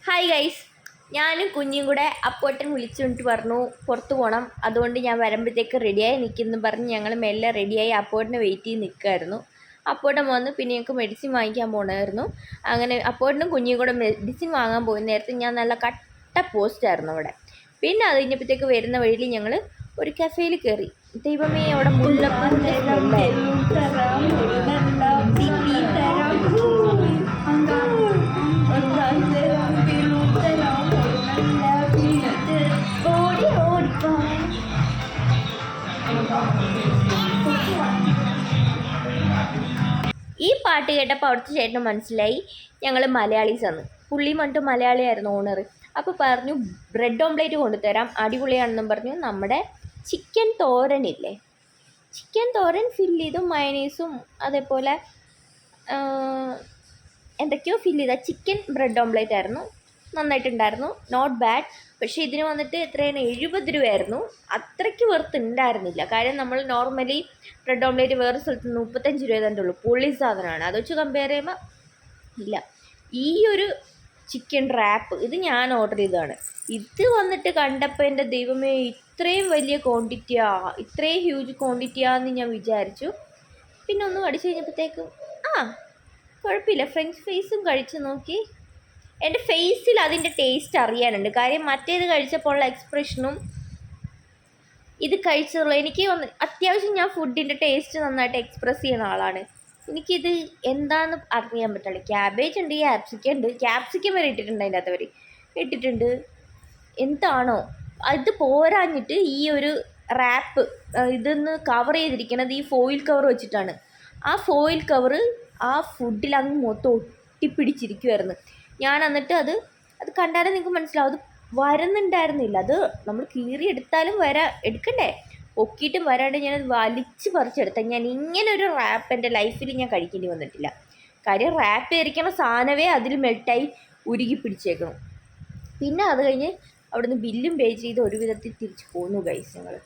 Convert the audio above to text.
Hi guys, ഞാനും കുഞ്ഞും കൂടെ അപ്പോട്ടൻ വിളിച്ചുകൊണ്ട് പറഞ്ഞു പുറത്ത് പോകണം, അതുകൊണ്ട് ഞാൻ വരുമ്പോഴത്തേക്ക് റെഡിയായി നിൽക്കുന്നു പറഞ്ഞ് ഞങ്ങൾ മെല്ലെ റെഡിയായി അപ്പോട്ടിനെ വെയിറ്റ് ചെയ്ത് നിൽക്കുമായിരുന്നു. അപ്പോട്ടൻ വന്ന് പിന്നെ ഞങ്ങൾക്ക് മെഡിസിൻ വാങ്ങിക്കാൻ പോകണമായിരുന്നു. അങ്ങനെ അപ്പോട്ടനും കുഞ്ഞും കൂടെ മെഡിസിൻ വാങ്ങാൻ പോയി നേരത്തെ ഞാൻ നല്ല കട്ട പോസ്റ്റായിരുന്നു അവിടെ. പിന്നെ അത് കഴിഞ്ഞപ്പോഴത്തേക്ക് വരുന്ന വഴിയിൽ ഞങ്ങൾ ഒരു കഫേയിൽ കയറി. ദൈവമേ, അവിടെ മുല്ലപ്പൂവിൻ്റെ സ്മെല്ലായിരുന്നു. ഈ പാട്ട് കേട്ടപ്പോൾ അവിടുത്തെ ചേട്ടന് മനസ്സിലായി ഞങ്ങൾ മലയാളീസാണ്. പുള്ളി മറ്റു മലയാളിയായിരുന്നു ഓണർ. അപ്പോൾ പറഞ്ഞു ബ്രെഡ് ഓംപ്ലേറ്റ് കൊണ്ടുതരാം, അടിപൊളിയാണെന്നും പറഞ്ഞു നമ്മുടെ ചിക്കൻ തോരനില്ലേ, ചിക്കൻ തോരൻ ഫില്ല് ചെയ്തും മയനീസും അതേപോലെ എന്തൊക്കെയോ ഫില്ല് ചെയ്ത ചിക്കൻ ബ്രെഡ് ഓംപ്ലേറ്റ് ആയിരുന്നു. നന്നായിട്ടുണ്ടായിരുന്നു, നോട്ട് ബാഡ്. പക്ഷേ ഇതിന് വന്നിട്ട് എത്രയാണ്, 70 രൂപയായിരുന്നു. അത്രയ്ക്ക് വെർത്ത് ഉണ്ടായിരുന്നില്ല. കാര്യം നമ്മൾ നോർമലി ബ്രെഡ് ഓംപ്ലേറ്റ് വേറെ സ്ഥലത്ത് 35 രൂപ തന്നെ ഉള്ളൂ. പൊള്ളി സാധനമാണ്. അത് വെച്ച് കമ്പയർ ചെയ്യുമ്പോൾ ഇല്ല. ഈ ഒരു ചിക്കൻ റാപ്പ് ഇത് ഞാൻ ഓർഡർ ചെയ്തതാണ്. ഇത് വന്നിട്ട് കണ്ടപ്പോൾ എൻ്റെ ദൈവമേ, ഇത്രയും വലിയ ക്വാണ്ടിറ്റിയാ, ഇത്രയും ഹ്യൂജ് ക്വാണ്ടിറ്റിയാന്ന് ഞാൻ വിചാരിച്ചു. പിന്നെ ഒന്ന് കടിച്ചു കഴിഞ്ഞപ്പോഴത്തേക്കും കുഴപ്പമില്ല. ഫ്രഞ്ച് ഫ്രൈസും കഴിച്ച് നോക്കി. എൻ്റെ ഫേസിൽ അതിൻ്റെ ടേസ്റ്റ് അറിയാനുണ്ട്. കാര്യം മറ്റേത് കഴിച്ചപ്പോഴുള്ള എക്സ്പ്രഷനും ഇത് കഴിച്ചതുള്ളൂ. എനിക്ക് അത്യാവശ്യം ഞാൻ ഫുഡിൻ്റെ ടേസ്റ്റ് നന്നായിട്ട് എക്സ്പ്രസ് ചെയ്യുന്ന ആളാണ്. എനിക്കിത് എന്താണെന്ന് അറിയാൻ പറ്റുള്ളൂ. ക്യാബേജ് ഉണ്ട്, ക്യാപ്സിക്കം വരെ ഇട്ടിട്ടുണ്ട്, അതിൻ്റെ അകത്ത് ഇട്ടിട്ടുണ്ട്. എന്താണോ അത് പോരാഞ്ഞിട്ട് ഈ ഒരു റാപ്പ് ഇതൊന്ന് കവർ ചെയ്തിരിക്കുന്നത് ഈ ഫോയിൽ കവർ വെച്ചിട്ടാണ്. ആ ഫോയിൽ കവർ ആ ഫുഡിൽ അങ്ങ് മൊത്തം ഒട്ടിപ്പിടിച്ചിരിക്കുമായിരുന്നു. ഞാൻ എന്നിട്ട് അത് കണ്ടാലേ നിങ്ങൾക്ക് മനസ്സിലാവും, അത് വരുന്നുണ്ടായിരുന്നില്ല. അത് നമ്മൾ കീറിയെടുത്താലും എടുക്കണ്ടേ, പൊക്കിയിട്ടും വരാണ്ട് ഞാനത് വലിച്ച് പറിച്ചെടുത്താൽ ഞാൻ ഇങ്ങനൊരു റാപ്പ് എൻ്റെ ലൈഫിൽ ഞാൻ കഴിക്കേണ്ടി വന്നിട്ടില്ല. കാര്യം റാപ്പ് ചെയ്തിരിക്കുന്ന സാധനമേ അതിൽ മെൽട്ടായി ഉരുകി പിടിച്ചേക്കണം. പിന്നെ അത് കഴിഞ്ഞ് അവിടുന്ന് ബില്ലും പേ ചെയ്ത് ഒരു വിധത്തിൽ തിരിച്ച് പോന്നു ഗൈസ് ഞങ്ങൾ.